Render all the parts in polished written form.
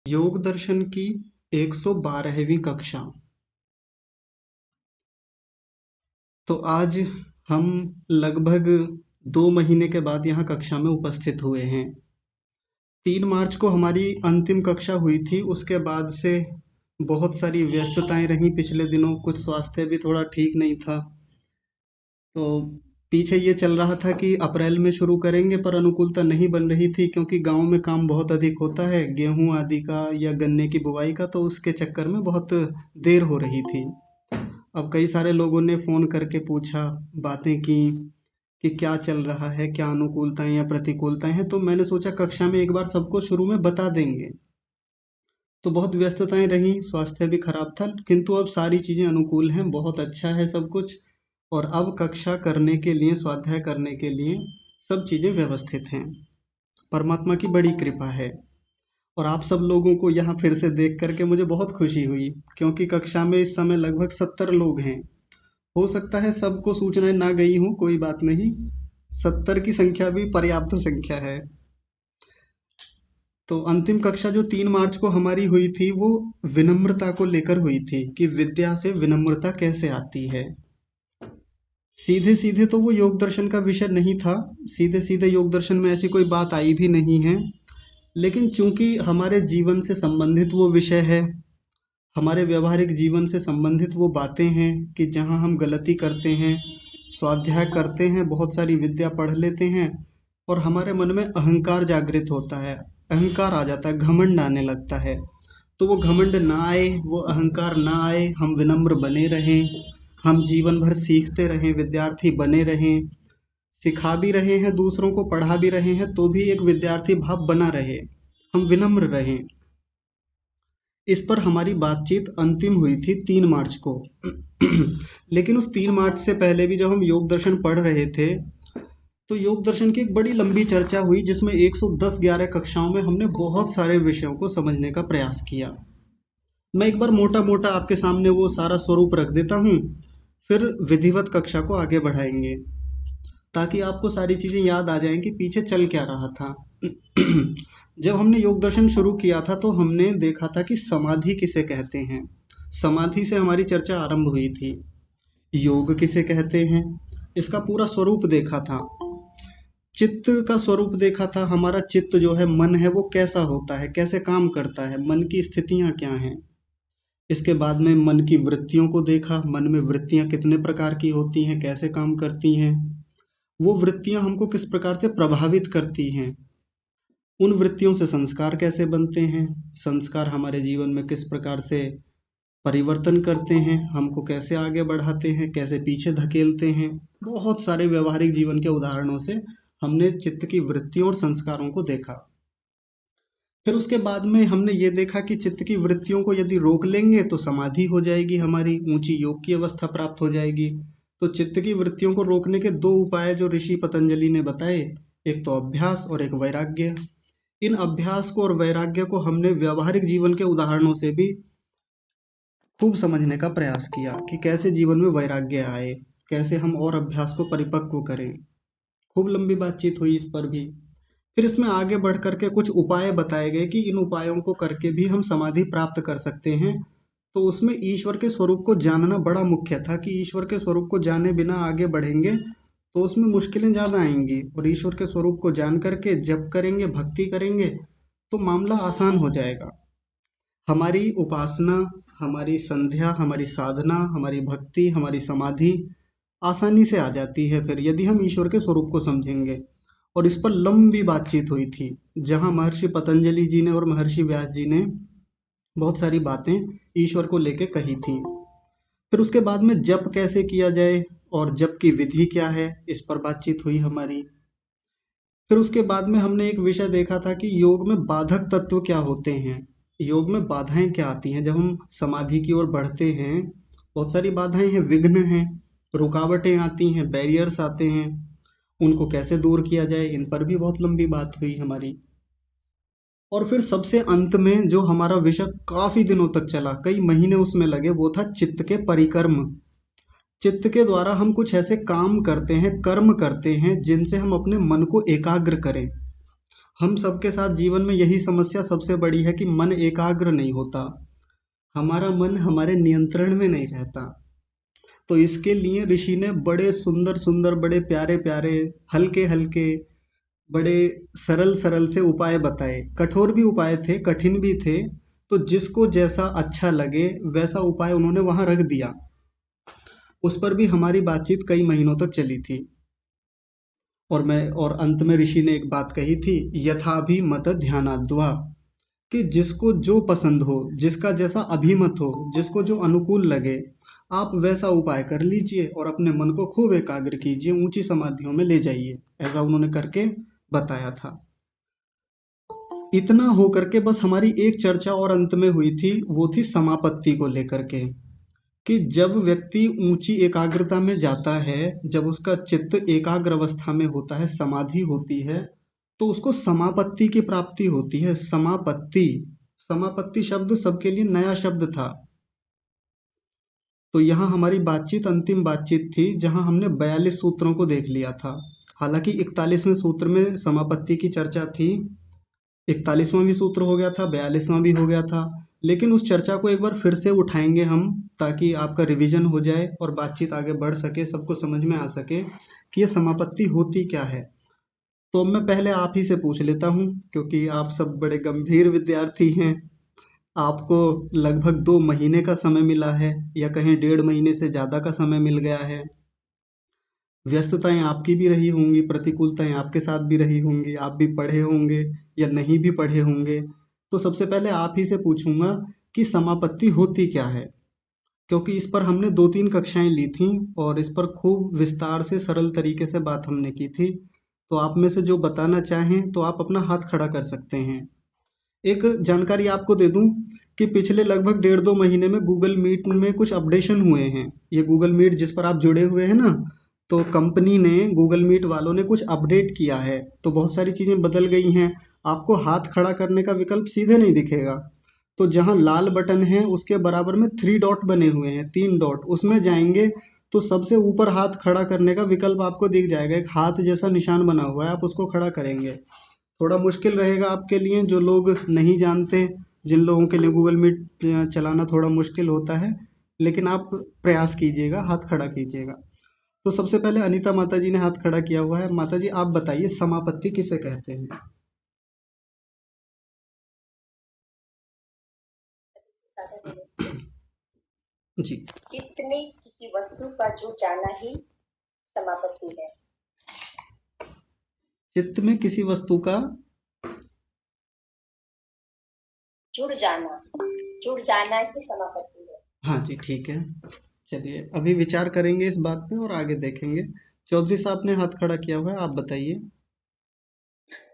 योग दर्शन की 112वीं कक्षा। तो आज हम लगभग 2 महीने के बाद यहाँ कक्षा में उपस्थित हुए हैं। 3 मार्च को हमारी अंतिम कक्षा हुई थी। उसके बाद से बहुत सारी व्यस्तताएं रहीं पिछले दिनों, कुछ स्वास्थ्य भी थोड़ा ठीक नहीं था। तो पीछे ये चल रहा था कि अप्रैल में शुरू करेंगे, पर अनुकूलता नहीं बन रही थी क्योंकि गांव में काम बहुत अधिक होता है, गेहूं आदि का या गन्ने की बुवाई का, तो उसके चक्कर में बहुत देर हो रही थी। अब कई सारे लोगों ने फ़ोन करके पूछा, बातें की कि क्या चल रहा है, क्या अनुकूलताएं या प्रतिकूलताएं हैं। तो मैंने सोचा कक्षा में एक बार सबको शुरू में बता देंगे। तो बहुत व्यस्तताएं रहीं, स्वास्थ्य भी खराब था, किंतु अब सारी चीज़ें अनुकूल हैं, बहुत अच्छा है सब कुछ। और अब कक्षा करने के लिए, स्वाध्याय करने के लिए सब चीज़ें व्यवस्थित हैं। परमात्मा की बड़ी कृपा है। और आप सब लोगों को यहाँ फिर से देख करके मुझे बहुत खुशी हुई, क्योंकि कक्षा में इस समय लगभग 70 लोग हैं। हो सकता है सबको सूचनाएं ना गई हों, कोई बात नहीं। 70 की संख्या भी पर्याप्त संख्या है। तो अंतिम कक्षा जो 3 मार्च को हमारी हुई थी, वो विनम्रता को लेकर हुई थी कि विद्या से विनम्रता कैसे आती है। सीधे सीधे तो वो योग दर्शन का विषय नहीं था, सीधे सीधे योग दर्शन में ऐसी कोई बात आई भी नहीं है। लेकिन चूंकि हमारे जीवन से संबंधित वो विषय है, हमारे व्यवहारिक जीवन से संबंधित वो बातें हैं कि जहाँ हम गलती करते हैं, स्वाध्याय करते हैं, बहुत सारी विद्या पढ़ लेते हैं और हमारे मन में अहंकार जागृत होता है, अहंकार आ जाता है, घमंड आने लगता है। तो वो घमंड ना आए, वो अहंकार ना आए, हम विनम्र बने रहें, हम जीवन भर सीखते रहें, विद्यार्थी बने रहें, सिखा भी रहे हैं दूसरों को, पढ़ा भी रहे हैं, तो भी एक विद्यार्थी भाव बना रहे, हम विनम्र रहें। इस पर हमारी बातचीत अंतिम हुई थी 3 मार्च को। लेकिन उस 3 मार्च से पहले भी जब हम योग दर्शन पढ़ रहे थे, तो योग दर्शन की एक बड़ी लंबी चर्चा हुई, जिसमें 110-11 कक्षाओं में हमने बहुत सारे विषयों को समझने का प्रयास किया। मैं एक बार मोटा मोटा आपके सामने वो सारा स्वरूप रख देता हूँ, फिर विधिवत कक्षा को आगे बढ़ाएंगे, ताकि आपको सारी चीज़ें याद आ जाएं कि पीछे चल क्या रहा था। जब हमने योग दर्शन शुरू किया था, तो हमने देखा था कि समाधि किसे कहते हैं। समाधि से हमारी चर्चा आरंभ हुई थी। योग किसे कहते हैं, इसका पूरा स्वरूप देखा था। चित्त का स्वरूप देखा था, हमारा चित्त जो है, मन है, वो कैसा होता है, कैसे काम करता है, मन की स्थितियाँ क्या हैं। इसके बाद में मन की वृत्तियों को देखा, मन में वृत्तियाँ कितने प्रकार की होती हैं, कैसे काम करती हैं, वो वृत्तियाँ हमको किस प्रकार से प्रभावित करती हैं, उन वृत्तियों से संस्कार कैसे बनते हैं, संस्कार हमारे जीवन में किस प्रकार से परिवर्तन करते हैं, हमको कैसे आगे बढ़ाते हैं, कैसे पीछे धकेलते हैं। बहुत सारे व्यवहारिक जीवन के उदाहरणों से हमने चित्त की वृत्तियों और संस्कारों को देखा। फिर उसके बाद में हमने ये देखा कि चित्त की वृत्तियों को यदि रोक लेंगे तो समाधि हो जाएगी, हमारी ऊंची योग की अवस्था प्राप्त हो जाएगी। तो चित्त की वृत्तियों को रोकने के 2 उपाय जो ऋषि पतंजलि ने बताए, एक तो अभ्यास और एक वैराग्य। इन अभ्यास को और वैराग्य को हमने व्यवहारिक जीवन के उदाहरणों से भी खूब समझने का प्रयास किया कि कैसे जीवन में वैराग्य आए, कैसे हम और अभ्यास को परिपक्व करें। खूब लंबी बातचीत हुई इस पर भी। फिर इसमें आगे बढ़ करके कुछ उपाय बताए गए कि इन उपायों को करके भी हम समाधि प्राप्त कर सकते हैं। तो उसमें ईश्वर के स्वरूप को जानना बड़ा मुख्य था कि ईश्वर के स्वरूप को जाने बिना आगे बढ़ेंगे तो उसमें मुश्किलें ज़्यादा आएंगी, और ईश्वर के स्वरूप को जान करके जप करेंगे, भक्ति करेंगे, तो मामला आसान हो जाएगा। हमारी उपासना, हमारी संध्या, हमारी साधना, हमारी भक्ति, हमारी समाधि आसानी से आ जाती है फिर, यदि हम ईश्वर के स्वरूप को समझेंगे। और इस पर लंबी बातचीत हुई थी, जहाँ महर्षि पतंजलि जी ने और महर्षि व्यास जी ने बहुत सारी बातें ईश्वर को लेके कही थी। फिर उसके बाद में जप कैसे किया जाए और जप की विधि क्या है, इस पर बातचीत हुई हमारी। फिर उसके बाद में हमने एक विषय देखा था कि योग में बाधक तत्व क्या होते हैं, योग में बाधाएं क्या आती हैं। जब हम समाधि की ओर बढ़ते हैं, बहुत सारी बाधाएं हैं, विघ्न हैं, रुकावटें आती हैं, बैरियर्स आते हैं, उनको कैसे दूर किया जाए, इन पर भी बहुत लंबी बात हुई हमारी। और फिर सबसे अंत में जो हमारा विषय काफी दिनों तक चला, कई महीने उसमें लगे, वो था चित्त के परिकर्म। चित्त के द्वारा हम कुछ ऐसे काम करते हैं, कर्म करते हैं, जिनसे हम अपने मन को एकाग्र करें। हम सबके साथ जीवन में यही समस्या सबसे बड़ी है कि मन एकाग्र नहीं होता, हमारा मन हमारे नियंत्रण में नहीं रहता। तो इसके लिए ऋषि ने बड़े सुंदर सुंदर, बड़े प्यारे प्यारे, हल्के हल्के, बड़े सरल सरल से उपाय बताए। कठोर भी उपाय थे, कठिन भी थे। तो जिसको जैसा अच्छा लगे वैसा उपाय उन्होंने वहां रख दिया। उस पर भी हमारी बातचीत कई महीनों तक चली थी। और अंत में ऋषि ने एक बात कही थी, यथाभिमत ध्यानाद्वा, कि जिसको जो पसंद हो, जिसका जैसा अभिमत हो, जिसको जो अनुकूल लगे, आप वैसा उपाय कर लीजिए और अपने मन को खूब एकाग्र कीजिए, ऊंची समाधियों में ले जाइए। ऐसा उन्होंने करके बताया था। इतना हो करके बस हमारी एक चर्चा और अंत में हुई थी, वो थी समापत्ति को लेकर के, कि जब व्यक्ति ऊंची एकाग्रता में जाता है, जब उसका चित्त एकाग्र अवस्था में होता है, समाधि होती है, तो उसको समापत्ति की प्राप्ति होती है। समापत्ति, समापत्ति शब्द सबके लिए नया शब्द था। तो यहाँ हमारी बातचीत अंतिम बातचीत थी, जहाँ हमने 42 सूत्रों को देख लिया था। हालांकि 41वें सूत्र में समापत्ति की चर्चा थी, 41वां भी सूत्र हो गया था, 42वां भी हो गया था। लेकिन उस चर्चा को एक बार फिर से उठाएंगे हम, ताकि आपका रिवीजन हो जाए और बातचीत आगे बढ़ सके, सबको समझ में आ सके कि ये समापत्ति होती क्या है। तो मैं पहले आप ही से पूछ लेता हूँ, क्योंकि आप सब बड़े गंभीर विद्यार्थी हैं। आपको लगभग 2 महीने का समय मिला है, या कहें 1.5 महीने से ज़्यादा का समय मिल गया है। व्यस्तताएं आपकी भी रही होंगी, प्रतिकूलताएं आपके साथ भी रही होंगी, आप भी पढ़े होंगे या नहीं भी पढ़े होंगे। तो सबसे पहले आप ही से पूछूंगा कि समापत्ति होती क्या है, क्योंकि इस पर हमने 2-3 कक्षाएं ली थी और इस पर खूब विस्तार से सरल तरीके से बात हमने की थी। तो आप में से जो बताना चाहें तो आप अपना हाथ खड़ा कर सकते हैं। एक जानकारी आपको दे दूं कि पिछले लगभग 1.5-2 महीने में गूगल मीट में कुछ अपडेशन हुए हैं। ये गूगल मीट जिस पर आप जुड़े हुए हैं ना, तो कंपनी ने, गूगल मीट वालों ने कुछ अपडेट किया है, तो बहुत सारी चीज़ें बदल गई हैं। आपको हाथ खड़ा करने का विकल्प सीधे नहीं दिखेगा। तो जहाँ लाल बटन है उसके बराबर में 3 डॉट बने हुए हैं, 3 डॉट, उसमें जाएंगे तो सबसे ऊपर हाथ खड़ा करने का विकल्प आपको दिख जाएगा। एक हाथ जैसा निशान बना हुआ है, आप उसको खड़ा करेंगे। थोड़ा मुश्किल रहेगा आपके लिए, जो लोग नहीं जानते, जिन लोगों के लिए गूगल मीट चलाना थोड़ा मुश्किल होता है, लेकिन आप प्रयास कीजिएगा, हाथ खड़ा कीजिएगा। तो सबसे पहले अनीता माता जी ने हाथ खड़ा किया हुआ है। माता जी आप बताइए, समापत्ति किसे कहते हैं? जी। चित्त में किसी वस्तु का जुट जाना ही समापत्ति है। चित्त में किसी वस्तु का जुड़ जाना, जुड़ जाना ही समापत्ति है। हाँ जी, ठीक है। चलिए अभी विचार करेंगे इस बात पे और आगे देखेंगे। चौधरी साहब ने हाथ खड़ा किया हुआ है, आप बताइए।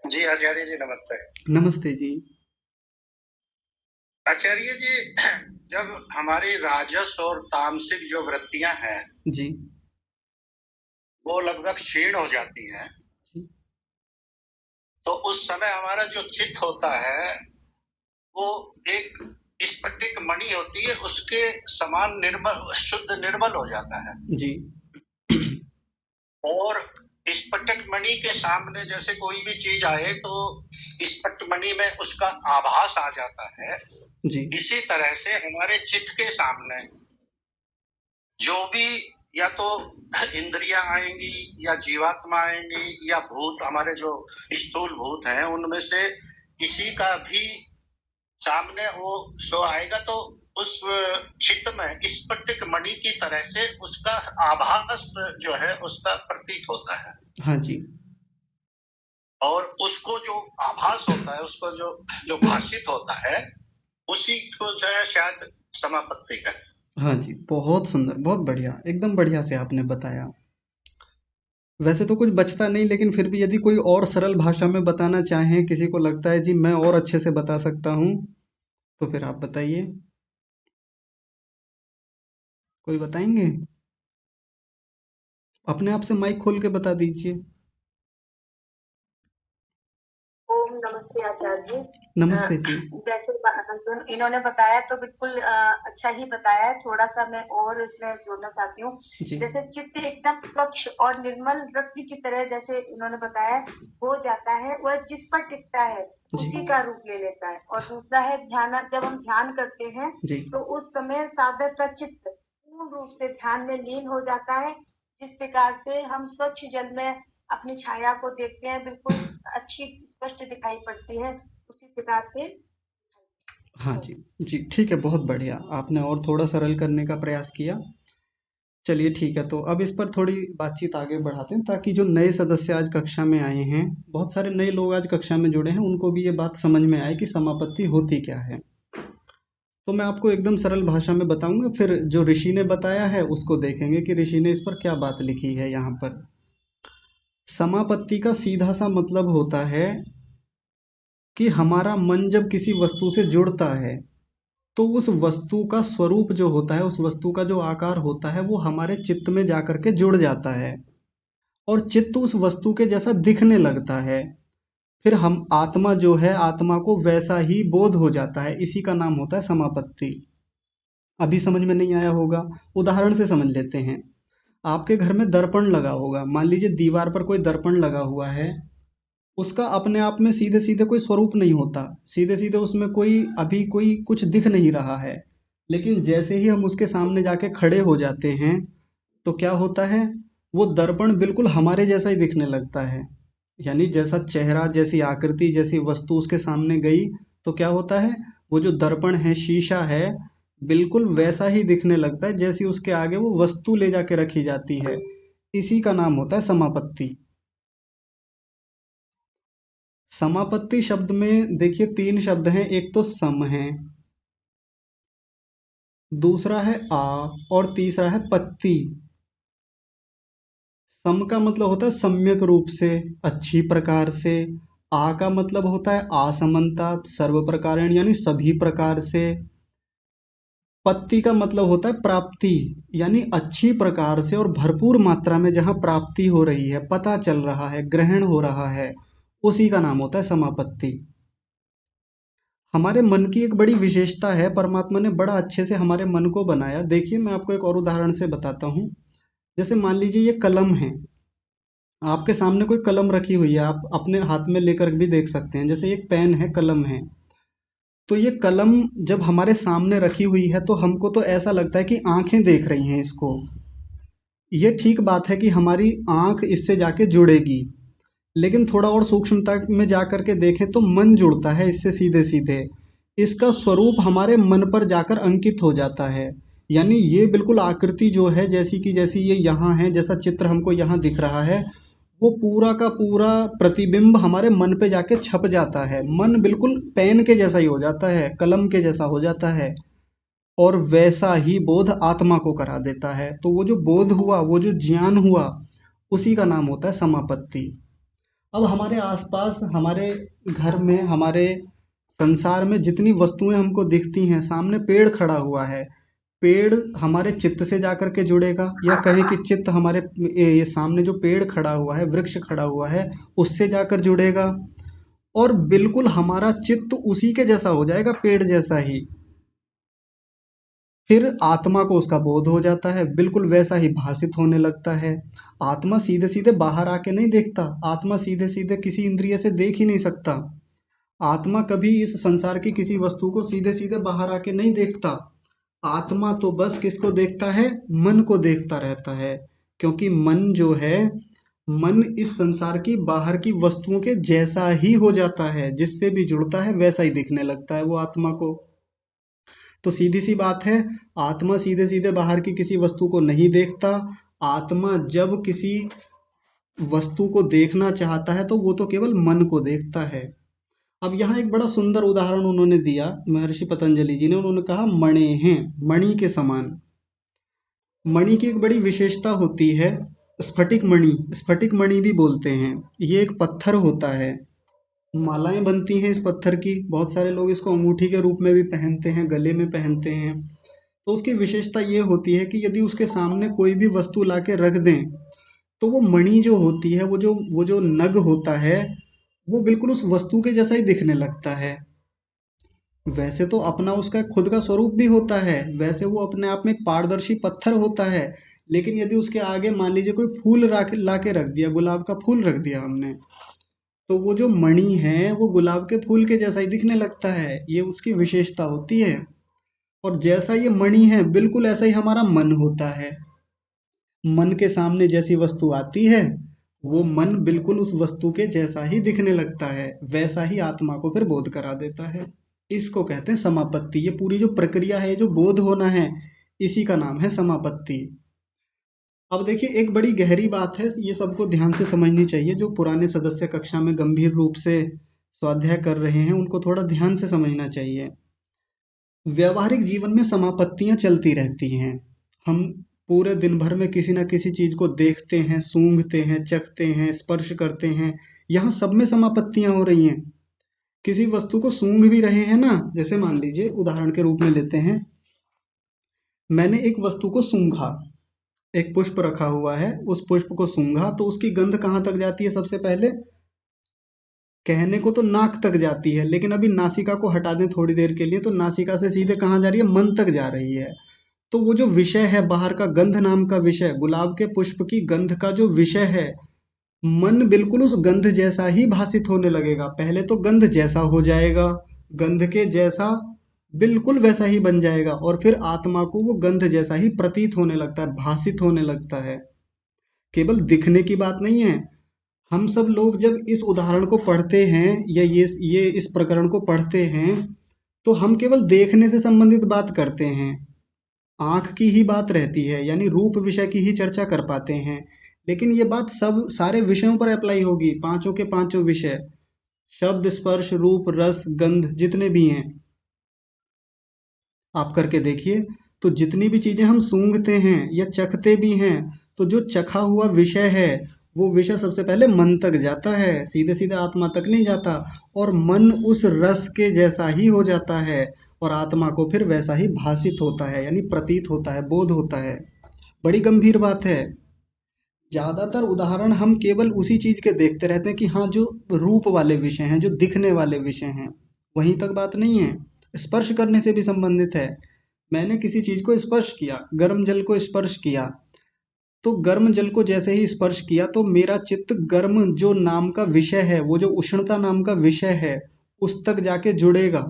जी आचार्य जी नमस्ते। नमस्ते जी। आचार्य जी, जब हमारी राजस और तामसिक जो वृत्तियां हैं जी। वो लगभग क्षीण हो जाती हैं, जी। तो उस समय हमारा जो चित्त होता है वो एक स्फटिक मणि होती है, उसके समान निर्मल, शुद्ध निर्मल हो जाता है। जी। और स्फटिक मणि के सामने जैसे कोई भी चीज आए तो स्फटिक मणि में उसका आभास आ जाता है। जी। इसी तरह से हमारे चित्त के सामने जो भी, या तो इंद्रियां आएंगी या जीवात्मा आएंगी या भूत, हमारे जो स्थूल भूत हैं, उनमें से किसी का भी सामने वो सो आएगा तो उस चित्त में स्फटिक मणि की तरह से उसका आभास जो है उसका प्रतीत होता है। हाँ जी। और उसको जो आभास होता है, उसको जो जो भाषित होता है, उसी को जो है शायद समापत्ति कहते हैं। हाँ जी, बहुत सुंदर, बहुत बढ़िया, एकदम बढ़िया से आपने बताया। वैसे तो कुछ बचता नहीं, लेकिन फिर भी यदि कोई और सरल भाषा में बताना चाहें, किसी को लगता है जी मैं और अच्छे से बता सकता हूँ, तो फिर आप बताइए। कोई बताएंगे? अपने आप से माइक खोल के बता दीजिए। ओम नमः नमस्ते आचार्य जी। नमस्ते जी। जैसे इन्होंने बताया तो बिल्कुल अच्छा ही बताया है। थोड़ा सा मैं और इसमें जोड़ना चाहती हूँ। जी जैसे चित्त एकदम स्वच्छ और निर्मल रत्न की तरह, जैसे इन्होंने बताया, हो जाता है, वह जिस पर टिकता है जी उसी का रूप ले लेता है। और दूसरा है ध्यान। जब हम ध्यान करते हैं जी तो उस समय साधक का चित्त पूर्ण रूप से ध्यान में लीन हो जाता है। जिस प्रकार से हम स्वच्छ जल में अपनी छाया को देखते हैं, बिल्कुल अच्छी स्पष्ट दिखाई पड़ती है, उसी प्रकार से। हाँ जी जी, ठीक है, बहुत बढ़िया। आपने और थोड़ा सरल करने का प्रयास किया। चलिए ठीक है, तो अब इस पर थोड़ी बातचीत आगे बढ़ाते हैं ताकि जो नए सदस्य आज कक्षा में आए हैं, बहुत सारे नए लोग आज कक्षा में जुड़े हैं, उनको भी ये बात समझ में आए कि समापत्ति होती क्या है। तो मैं आपको एकदम सरल भाषा में बताऊंगा, फिर जो ऋषि ने बताया है उसको देखेंगे कि ऋषि ने इस पर क्या बात लिखी है यहाँ पर। समापत्ति का सीधा सा मतलब होता है कि हमारा मन जब किसी वस्तु से जुड़ता है तो उस वस्तु का स्वरूप जो होता है, उस वस्तु का जो आकार होता है, वो हमारे चित्त में जाकर के जुड़ जाता है और चित्त उस वस्तु के जैसा दिखने लगता है। फिर हम आत्मा जो है, आत्मा को वैसा ही बोध हो जाता है। इसी का नाम होता है समापत्ति। अभी समझ में नहीं आया होगा, उदाहरण से समझ लेते हैं। आपके घर में दर्पण लगा होगा, मान लीजिए दीवार पर कोई दर्पण लगा हुआ है। उसका अपने आप में सीधे सीधे कोई स्वरूप नहीं होता, सीधे सीधे उसमें कोई अभी कोई कुछ दिख नहीं रहा है। लेकिन जैसे ही हम उसके सामने जाके खड़े हो जाते हैं तो क्या होता है, वो दर्पण बिल्कुल हमारे जैसा ही दिखने लगता है। यानी जैसा चेहरा, जैसी आकृति, जैसी वस्तु उसके सामने गई तो क्या होता है, वो जो दर्पण है, शीशा है, बिल्कुल वैसा ही दिखने लगता है जैसी उसके आगे वो वस्तु ले जाके रखी जाती है। इसी का नाम होता है समापत्ति। समापत्ति शब्द में देखिए तीन शब्द हैं, एक तो सम है, दूसरा है आ, और तीसरा है पत्ति। सम का मतलब होता है सम्यक रूप से, अच्छी प्रकार से। आ का मतलब होता है असमंता, सर्व प्रकारेण, यानी सभी प्रकार से। पत्ति का मतलब होता है प्राप्ति, यानी अच्छी प्रकार से और भरपूर मात्रा में जहाँ प्राप्ति हो रही है, पता चल रहा है, ग्रहण हो रहा है, उसी का नाम होता है समापत्ति। हमारे मन की एक बड़ी विशेषता है, परमात्मा ने बड़ा अच्छे से हमारे मन को बनाया। देखिए मैं आपको एक और उदाहरण से बताता हूँ। जैसे मान लीजिए ये कलम है, आपके सामने कोई कलम रखी हुई है, आप अपने हाथ में लेकर भी देख सकते हैं। जैसे एक पेन है, कलम है, तो ये कलम जब हमारे सामने रखी हुई है तो हमको तो ऐसा लगता है कि आंखें देख रही हैं इसको। ये ठीक बात है कि हमारी आंख इससे जाके जुड़ेगी, लेकिन थोड़ा और सूक्ष्मता में जा कर के देखें तो मन जुड़ता है इससे सीधे सीधे। इसका स्वरूप हमारे मन पर जाकर अंकित हो जाता है। यानी ये बिल्कुल आकृति जो है, जैसी की जैसी ये यहाँ है, जैसा चित्र हमको यहाँ दिख रहा है, वो पूरा का पूरा प्रतिबिंब हमारे मन पे जाके छप जाता है। मन बिल्कुल पेन के जैसा ही हो जाता है, कलम के जैसा हो जाता है, और वैसा ही बोध आत्मा को करा देता है। तो वो जो बोध हुआ, वो जो ज्ञान हुआ, उसी का नाम होता है समापत्ति। अब हमारे आसपास, हमारे घर में, हमारे संसार में जितनी वस्तुएं हमको दिखती हैं, सामने पेड़ खड़ा हुआ है, पेड़ हमारे चित्त से जाकर के जुड़ेगा, या कहें कि चित्त हमारे ये सामने जो पेड़ खड़ा हुआ है, वृक्ष खड़ा हुआ है, उससे जाकर जुड़ेगा, और बिल्कुल हमारा चित्त उसी के जैसा हो जाएगा, पेड़ जैसा ही। फिर आत्मा को उसका बोध हो जाता है, बिल्कुल वैसा ही भाषित होने लगता है। आत्मा सीधे सीधे बाहर आके नहीं देखता, आत्मा सीधे सीधे किसी इंद्रिय से देख ही नहीं सकता। आत्मा कभी इस संसार की किसी वस्तु को सीधे सीधे बाहर आके नहीं देखता। आत्मा तो बस किसको देखता है, मन को देखता रहता है। क्योंकि मन जो है, मन इस संसार की बाहर की वस्तुओं के जैसा ही हो जाता है, जिससे भी जुड़ता है वैसा ही दिखने लगता है वो आत्मा को। तो सीधी सी बात है, आत्मा सीधे सीधे बाहर की किसी वस्तु को नहीं देखता। आत्मा जब किसी वस्तु को देखना चाहता है तो वो तो केवल मन को देखता है। अब यहाँ एक बड़ा सुंदर उदाहरण उन्होंने दिया, महर्षि पतंजलि जी ने। उन्होंने कहा मणि हैं, मणि के समान। मणि की एक बड़ी विशेषता होती है, स्फटिक मणि, स्फटिक मणि भी बोलते हैं। ये एक पत्थर होता है, मालाएं बनती हैं इस पत्थर की। बहुत सारे लोग इसको अंगूठी के रूप में भी पहनते हैं, गले में पहनते हैं। तो उसकी विशेषता ये होती है कि यदि उसके सामने कोई भी वस्तु ला के रख दें तो वो मणि जो होती है, वो जो नग होता है, वो बिल्कुल उस वस्तु के जैसा ही दिखने लगता है। वैसे तो अपना उसका खुद का स्वरूप भी होता है, वैसे वो अपने आप में एक पारदर्शी पत्थर होता है, लेकिन यदि उसके आगे मान लीजिए कोई फूल ला के रख दिया, गुलाब का फूल रख दिया हमने, तो वो जो मणि है वो गुलाब के फूल के जैसा ही दिखने लगता है। ये उसकी विशेषता होती है। और जैसा ये मणि है बिल्कुल ऐसा ही हमारा मन होता है। मन के सामने जैसी वस्तु आती है, वो मन बिल्कुल उस वस्तु के जैसा ही दिखने लगता है, वैसा ही आत्मा को फिर बोध करा देता है। इसको कहते हैं समापत्ति। ये पूरी जो प्रक्रिया है, जो बोध होना है, इसी का नाम है समापत्ति। अब देखिए एक बड़ी गहरी बात है, ये सबको ध्यान से समझनी चाहिए। जो पुराने सदस्य कक्षा में गंभीर रूप से स्वाध्याय कर रहे हैं, उनको थोड़ा ध्यान से समझना चाहिए। व्यवहारिक जीवन में समापत्तियां चलती रहती हैं। हम पूरे दिन भर में किसी ना किसी चीज को देखते हैं, सूंघते हैं, चखते हैं, स्पर्श करते हैं। यहाँ सब में समापत्तियां हो रही हैं। किसी वस्तु को सूंघ भी रहे हैं ना, जैसे मान लीजिए उदाहरण के रूप में लेते हैं, मैंने एक वस्तु को सूंघा, एक पुष्प रखा हुआ है, उस पुष्प को सूंघा, तो उसकी गंध कहाँ तक जाती है? सबसे पहले कहने को तो नाक तक जाती है, लेकिन अभी नासिका को हटा दें थोड़ी देर के लिए, तो नासिका से सीधे कहाँ जा रही है? मन तक जा रही है। तो वो जो विषय है बाहर का, गंध नाम का विषय, गुलाब के पुष्प की गंध का जो विषय है, मन बिल्कुल उस गंध जैसा ही भासित होने लगेगा। पहले तो गंध जैसा हो जाएगा, गंध के जैसा बिल्कुल वैसा ही बन जाएगा, और फिर आत्मा को वो गंध जैसा ही प्रतीत होने लगता है, भासित होने लगता है। केवल दिखने की बात नहीं है। हम सब लोग जब इस उदाहरण को पढ़ते हैं या ये इस प्रकरण को पढ़ते हैं, तो हम केवल देखने से संबंधित बात करते हैं, आंख की ही बात रहती है, यानी रूप विषय की ही चर्चा कर पाते हैं। लेकिन ये बात सब सारे विषयों पर अप्लाई होगी, पांचों के पांचों विषय, शब्द, स्पर्श, रूप, रस, गंध, जितने भी हैं आप करके देखिए। तो जितनी भी चीजें हम सूंघते हैं या चखते भी हैं, तो जो चखा हुआ विषय है, वो विषय सबसे पहले मन तक जाता है, सीधे सीधे आत्मा तक नहीं जाता, और मन उस रस के जैसा ही हो जाता है, और आत्मा को फिर वैसा ही भासित होता है, यानी प्रतीत होता है, बोध होता है। बड़ी गंभीर बात है। ज्यादातर उदाहरण हम केवल उसी चीज के देखते रहते हैं कि हाँ, जो रूप वाले विषय हैं, जो दिखने वाले विषय हैं, वहीं तक बात नहीं है। स्पर्श करने से भी संबंधित है। मैंने किसी चीज को स्पर्श किया, गर्म जल को स्पर्श किया, तो गर्म जल को जैसे ही स्पर्श किया, तो मेरा चित्त गर्म जो नाम का विषय है, वो जो उष्णता नाम का विषय है, उस तक जाके जुड़ेगा।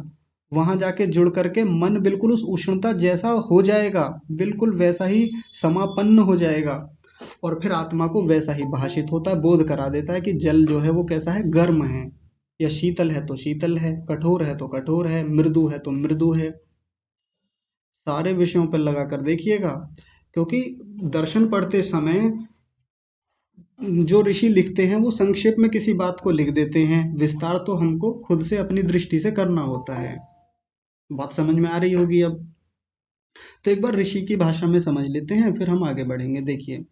वहां जाके जुड़ करके मन बिल्कुल उस उष्णता जैसा हो जाएगा, बिल्कुल वैसा ही समापन्न हो जाएगा, और फिर आत्मा को वैसा ही भाषित होता है, बोध करा देता है कि जल जो है वो कैसा है? गर्म है, या शीतल है तो शीतल है, कठोर है तो कठोर है, मृदु है तो मृदु है। सारे विषयों पर लगा कर देखिएगा, क्योंकि दर्शन पढ़ते समय जो ऋषि लिखते हैं वो संक्षेप में किसी बात को लिख देते हैं, विस्तार तो हमको खुद से अपनी दृष्टि से करना होता है। बात समझ में आ रही होगी अब? तो एक बार ऋषि की भाषा में समझ लेते हैं, फिर हम आगे बढ़ेंगे। देखिए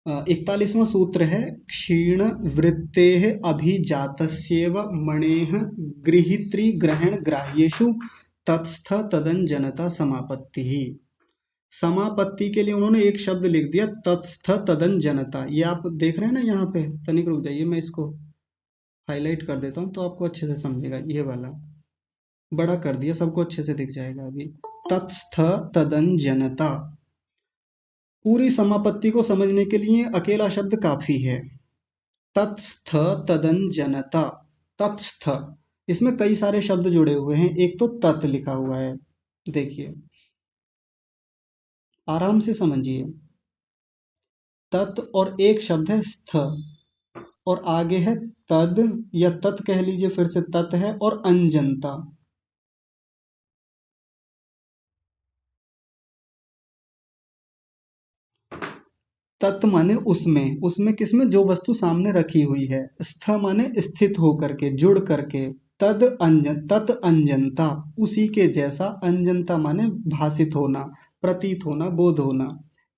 41वां सूत्र है, क्षीण वृत्तेः अभिजातस्येव मणेः गृहीत्री ग्रहण ग्राह्येषु तत्स्थ तदंजनता समापत्ति। समापत्ति के लिए उन्होंने एक शब्द लिख दिया, तत्स्थ तदंजनता। ये आप देख रहे हैं ना, यहाँ पे तनिक रुक जाइए, मैं इसको हाईलाइट कर देता हूँ तो आपको अच्छे से समझेगा। ये वाला बड़ा कर दिया, सबको अच्छे से दिख जाएगा अभी। तत्स्थ तदंजनता, पूरी समापत्ति को समझने के लिए अकेला शब्द काफी है। तत्स्थ तदंजनता, तत्स्थ, इसमें कई सारे शब्द जुड़े हुए हैं। एक तो तत् लिखा हुआ है, देखिए आराम से समझिए। तत् और एक शब्द है स्थ, और आगे है तद या तत् कह लीजिए, फिर से तत् है, और अंजनता। तत् माने उसमें, उसमें किसमें? जो वस्तु सामने रखी हुई है। स्थ माने स्थित होकर के, जुड़ करके। तत् अंजनता, उसी के जैसा। अंजनता माने भासित होना, प्रतीत होना, बोध होना।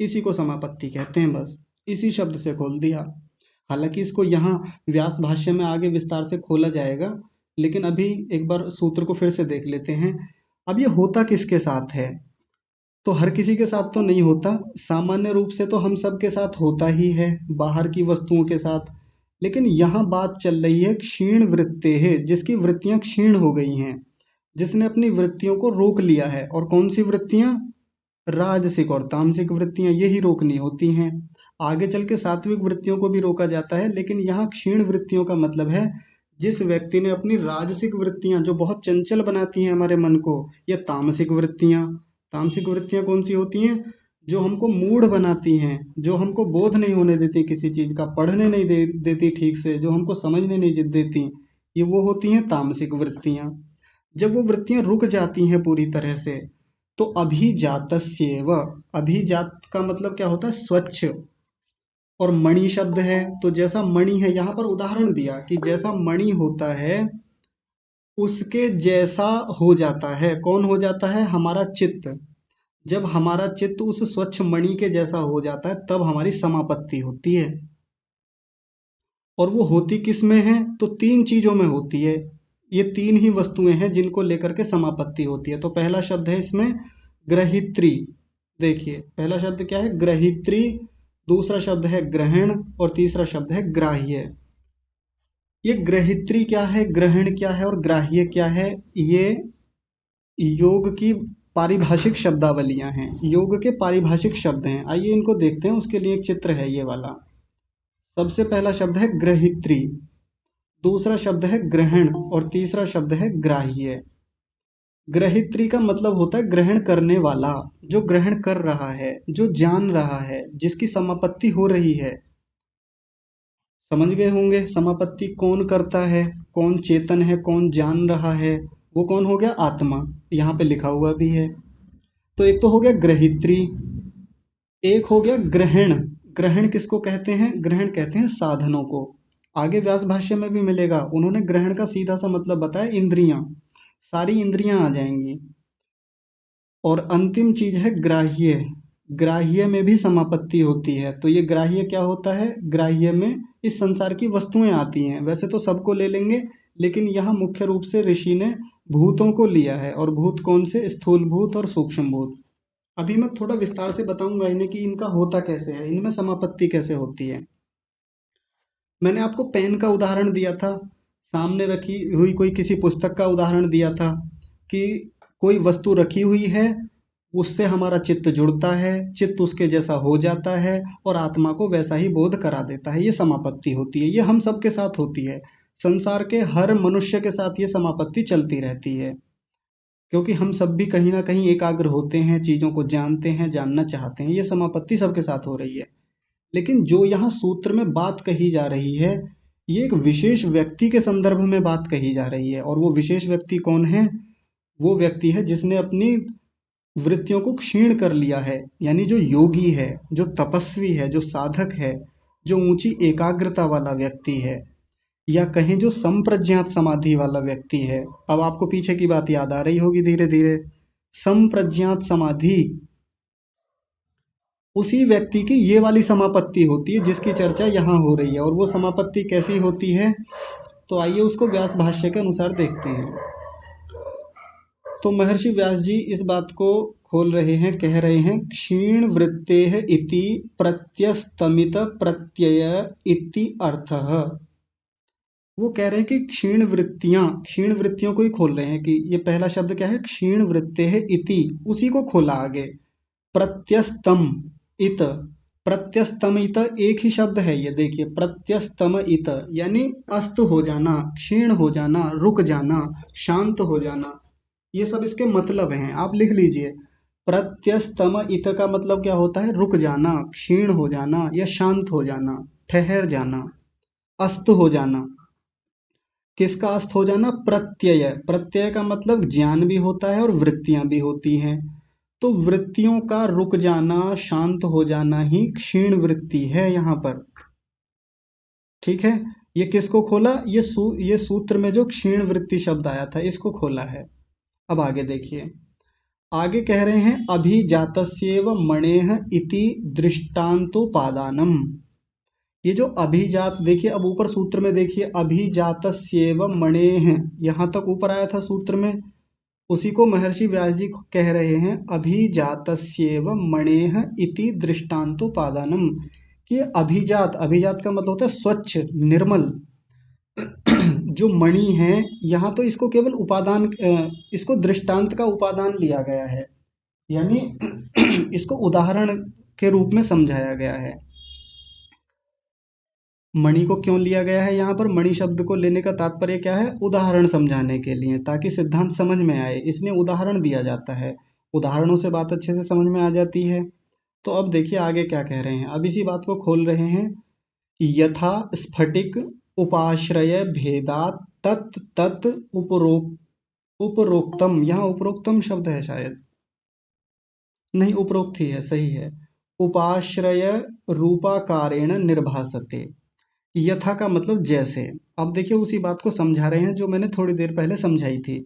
इसी को समापत्ति कहते हैं। बस इसी शब्द से खोल दिया। हालांकि इसको यहाँ व्यास भाष्य में आगे विस्तार से खोला जाएगा, लेकिन अभी एक बार सूत्र को फिर से देख लेते हैं। अब ये होता किसके साथ है? तो हर किसी के साथ तो नहीं होता, सामान्य रूप से तो हम सब के साथ होता ही है, बाहर की वस्तुओं के साथ। लेकिन यहाँ बात चल रही है क्षीण वृत्तेः, जिसकी वृत्तियां क्षीण हो गई हैं, जिसने अपनी वृत्तियों को रोक लिया है। और कौन सी वृत्तियां? राजसिक और तामसिक वृत्तियां, यही रोकनी होती हैं। आगे चल के सात्विक वृत्तियों को भी रोका जाता है, लेकिन यहाँ क्षीण वृत्तियों का मतलब है जिस व्यक्ति ने अपनी राजसिक वृत्तियां जो बहुत चंचल बनाती हैं हमारे मन को, या तामसिक वृत्तियां। तामसिक वृत्तियां कौन सी होती हैं? जो हमको मूढ़ बनाती हैं, जो हमको बोध नहीं होने देती किसी चीज का, पढ़ने नहीं देती ठीक से, जो हमको समझने नहीं देती, ये वो होती हैं तामसिक वृत्तियां। जब वो वृत्तियां रुक जाती हैं पूरी तरह से, तो अभिजातस्येव, अभिजात का मतलब क्या होता है? स्वच्छ। और मणि शब्द है, तो जैसा मणि है, यहाँ पर उदाहरण दिया कि जैसा मणि होता है उसके जैसा हो जाता है। कौन हो जाता है? हमारा चित्त। जब हमारा चित्त उस स्वच्छ मणि के जैसा हो जाता है तब हमारी समापत्ति होती है। और वो होती किस में है? तो तीन चीजों में होती है। ये तीन ही वस्तुएं हैं जिनको लेकर के समापत्ति होती है। तो पहला शब्द है इसमें ग्रहित्री। देखिए पहला शब्द क्या है? ग्रहित्री। दूसरा शब्द है ग्रहण, और तीसरा शब्द है ग्राह्य। ये ग्रहित्री क्या है, ग्रहण क्या है और ग्राह्य क्या है? ये योग की पारिभाषिक शब्दावलियां हैं, योग के पारिभाषिक शब्द हैं। आइए इनको देखते हैं। उसके लिए एक चित्र है ये वाला। सबसे पहला शब्द है ग्रहित्री, दूसरा शब्द है ग्रहण, और तीसरा शब्द है ग्राह्य। ग्रहित्री का मतलब होता है ग्रहण करने वाला, जो ग्रहण कर रहा है, जो जान रहा है, जिसकी समापत्ति हो रही है। समझ गए होंगे समापत्ति कौन करता है, कौन चेतन है, कौन जान रहा है? वो कौन हो गया? आत्मा। यहाँ पे लिखा हुआ भी है। तो एक तो हो गया ग्रहित्री, एक हो गया ग्रहण। ग्रहण किसको कहते हैं? ग्रहण कहते हैं साधनों को। आगे व्यास भाष्य में भी मिलेगा, उन्होंने ग्रहण का सीधा सा मतलब बताया, इंद्रियां, सारी इंद्रियां आ जाएंगी। और अंतिम चीज है ग्राह्य। ग्राह्य में भी समापत्ति होती है। तो ये ग्राह्य क्या होता है? ग्राह्य में इस संसार की वस्तुएं आती हैं। वैसे तो सबको ले लेंगे, लेकिन यहाँ मुख्य रूप से ऋषि ने भूतों को लिया है। और भूत कौन से? स्थूल भूत और सूक्ष्म भूत। अभी मैं थोड़ा विस्तार से बताऊंगा इन्हें कि इनका होता कैसे है, इनमें समापत्ति कैसे होती है। मैंने आपको पेन का उदाहरण दिया था, सामने रखी हुई कोई किसी पुस्तक का उदाहरण दिया था कि कोई वस्तु रखी हुई है, उससे हमारा चित्त जुड़ता है, चित्त उसके जैसा हो जाता है और आत्मा को वैसा ही बोध करा देता है। ये समापत्ति होती है। ये हम सबके साथ होती है, संसार के हर मनुष्य के साथ ये समापत्ति चलती रहती है, क्योंकि हम सब भी कहीं ना कहीं एकाग्र होते हैं, चीजों को जानते हैं, जानना चाहते हैं। ये समापत्ति सबके साथ हो रही है। लेकिन जो यहाँ सूत्र में बात कही जा रही है, ये एक विशेष व्यक्ति के संदर्भ में बात कही जा रही है। और वो विशेष व्यक्ति कौन है? वो व्यक्ति है जिसने अपनी वृत्तियों को क्षीण कर लिया है, यानी जो योगी है, जो तपस्वी है, जो साधक है, जो ऊंची एकाग्रता वाला व्यक्ति है, या कहें जो संप्रज्ञात समाधि वाला व्यक्ति है। अब आपको पीछे की बात याद आ रही होगी धीरे धीरे। संप्रज्ञात समाधि, उसी व्यक्ति की ये वाली समापत्ति होती है जिसकी चर्चा यहाँ हो रही है। और वो समापत्ति कैसी होती है? तो आइए उसको व्यास भाष्य के अनुसार देखते हैं। तो महर्षि व्यास जी इस बात को खोल रहे हैं, कह रहे हैं क्षीण वृत्तेः इति प्रत्यस्तमित प्रत्यय इति अर्थः। वो कह रहे हैं कि क्षीण वृत्तियों को ही खोल रहे हैं कि ये पहला शब्द क्या है? क्षीण वृत्तेः इति, उसी को खोला आगे। प्रत्यस्तम इत, प्रत्यस्तम इत एक ही शब्द है ये। देखिए प्रत्यस्तम इत यानी अस्त हो जाना, क्षीण हो जाना, रुक जाना, शांत हो जाना, ये सब इसके मतलब हैं। आप लिख लीजिए। प्रत्यस्तम इत का मतलब क्या होता है? रुक जाना, क्षीण हो जाना, या शांत हो जाना, ठहर जाना, अस्त हो जाना। किसका अस्त हो जाना? प्रत्यय। प्रत्यय का मतलब ज्ञान भी होता है और वृत्तियां भी होती हैं। तो वृत्तियों का रुक जाना, शांत हो जाना ही क्षीण वृत्ति है यहाँ पर। ठीक है, ये किसको खोला? ये सूत्र में जो क्षीण वृत्ति शब्द आया था इसको खोला है। अब आगे देखिए, आगे कह रहे हैं अभिजातस्येव मणेः इति दृष्टान्तोपादानम। ये जो अभिजात, देखिए अब ऊपर सूत्र में देखिए अभिजातस्येव मणेः, यहाँ तक ऊपर आया था सूत्र में, उसी को महर्षि व्यास जी कह रहे हैं अभिजातस्येव मणेः इति दृष्टान्तोपादानम, कि अभिजात, अभिजात का मतलब होता है स्वच्छ, निर्मल। जो मणि है, यहाँ तो इसको केवल उपादान, इसको दृष्टांत का उपादान लिया गया है, यानी इसको उदाहरण के रूप में समझाया गया है। मणि को क्यों लिया गया है यहाँ पर? मणि शब्द को लेने का तात्पर्य क्या है? उदाहरण समझाने के लिए, ताकि सिद्धांत समझ में आए, इसलिए उदाहरण दिया जाता है। उदाहरणों से बात अच्छे से समझ में आ जाती है। तो अब देखिए आगे क्या कह रहे हैं, अब इसी बात को खोल रहे हैं। यथा स्फटिक उपाश्रय भेदात तत् तत् उपरोक्तम, यहाँ उपरोक्तम शब्द है शायद, नहीं उपरोक्त ही है, सही है। उपाश्रय रूपाकारेण निर्भासते। यथा का मतलब जैसे। अब देखिए उसी बात को समझा रहे हैं जो मैंने थोड़ी देर पहले समझाई थी।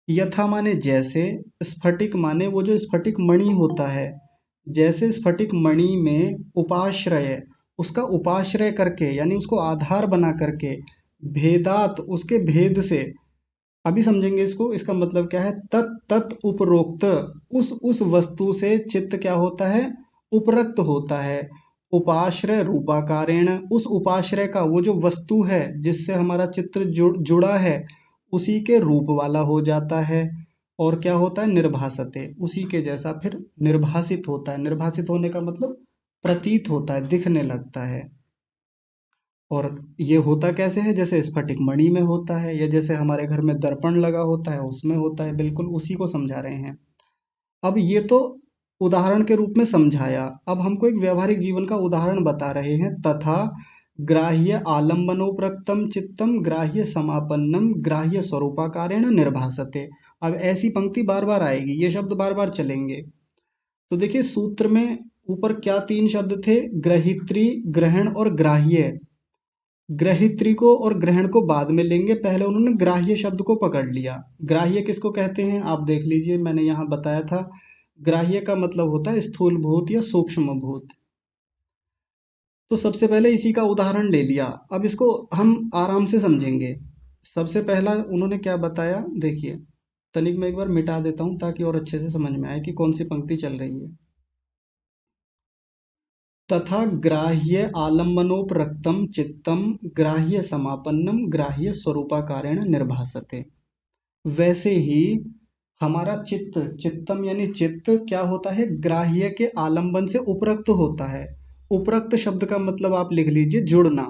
यथा माने जैसे, स्फटिक माने वो जो स्फटिक मणि होता है, जैसे स्फटिक मणि में उपाश्रय, उसका उपाश्रय करके यानी उसको आधार बना करके, भेदात उसके भेद से, अभी समझेंगे इसको, इसका मतलब क्या है, तत् तत् उपरोक्त, उस वस्तु से चित्त क्या होता है, उपरक्त होता है। उपाश्रय रूपाकारेण, उस उपाश्रय का, वो जो वस्तु है जिससे हमारा चित्र जुड़ा है, उसी के रूप वाला हो जाता है। और क्या होता है, निर्भासते, उसी के जैसा फिर निर्भासित होता है। निर्भासित होने का मतलब प्रतीत होता है, दिखने लगता है। और ये होता कैसे है, जैसे स्फटिक मणि में होता है, या जैसे हमारे घर में दर्पण लगा होता है उसमें होता है, बिल्कुल उसी को समझा रहे हैं। अब ये तो उदाहरण के रूप में समझाया, अब हमको एक व्यवहारिक जीवन का उदाहरण बता रहे हैं। तथा ग्राह्य आलम्बनोप्रक्तम चित्तम ग्राह्य समापन्नम ग्राह्य स्वरूपाकारेण निर्भासते। अब ऐसी पंक्ति बार बार आएगी, ये शब्द बार बार चलेंगे। तो देखिए सूत्र में ऊपर क्या तीन शब्द थे, ग्रहित्री, ग्रहण और ग्राह्य। ग्रहित्री को और ग्रहण को बाद में लेंगे, पहले उन्होंने ग्राह्य शब्द को पकड़ लिया। ग्राह्य किसको कहते हैं आप देख लीजिए, मैंने यहाँ बताया था। ग्राह्य का मतलब होता है स्थूल भूत या सूक्ष्म भूत। तो सबसे पहले इसी का उदाहरण ले लिया, अब इसको हम आराम से समझेंगे। सबसे पहला उन्होंने क्या बताया, देखिए तनिक मैं एक बार मिटा देता हूँ ताकि और अच्छे से समझ में आए कि कौन सी पंक्ति चल रही है। तथा ग्राह्य आलम्बनोप्रक्तम चित्तम ग्राह्य समापन्नम ग्राह्य स्वरूपाकारेण निर्भासते। वैसे ही हमारा चित्त, चित्तम यानी चित्त क्या होता है, ग्राह्य के आलंबन से उपरक्त होता है। उपरक्त शब्द का मतलब आप लिख लीजिए जुड़ना।